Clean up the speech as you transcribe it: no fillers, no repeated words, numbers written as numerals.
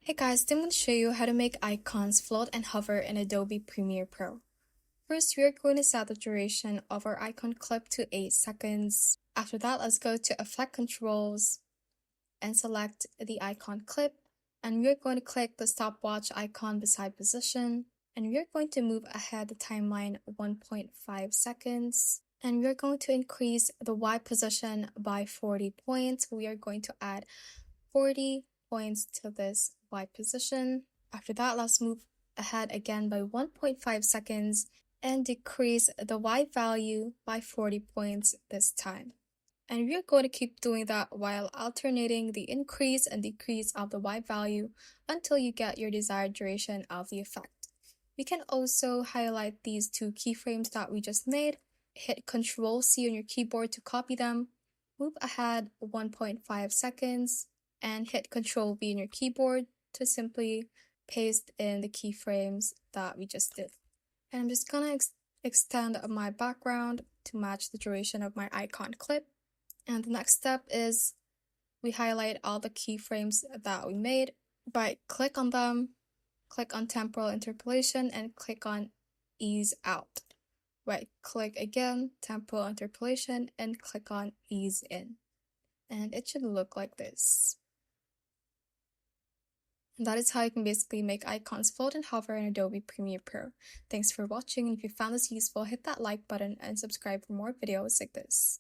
Hey guys, today I'm going to show you how to make icons float and hover in Adobe Premiere Pro. First, we are going to set the duration of our icon clip to 8 seconds. After that, let's go to Effect Controls and select the icon clip. And we're going to click the stopwatch icon beside position. And we're going to move ahead the timeline 1.5 seconds. And we're going to increase the Y position by 40 points. We are going to add 40 points to this Y position. After that, let's move ahead again by 1.5 seconds and decrease the Y value by 40 points this time. And we are going to keep doing that while alternating the increase and decrease of the Y value until you get your desired duration of the effect. We can also highlight these two keyframes that we just made, hit Ctrl+C on your keyboard to copy them, move ahead 1.5 seconds, and hit Ctrl+V on your keyboard to simply paste in the keyframes that we just did. And I'm just gonna extend my background to match the duration of my icon clip. And the next step is we highlight all the keyframes that we made. Click on them, click on temporal interpolation, and click on ease out. Click again, temporal interpolation, and click on ease in. And it should look like this. And that is how you can basically make icons float and hover in Adobe Premiere Pro. Thanks for watching, and if you found this useful, hit that like button and subscribe for more videos like this.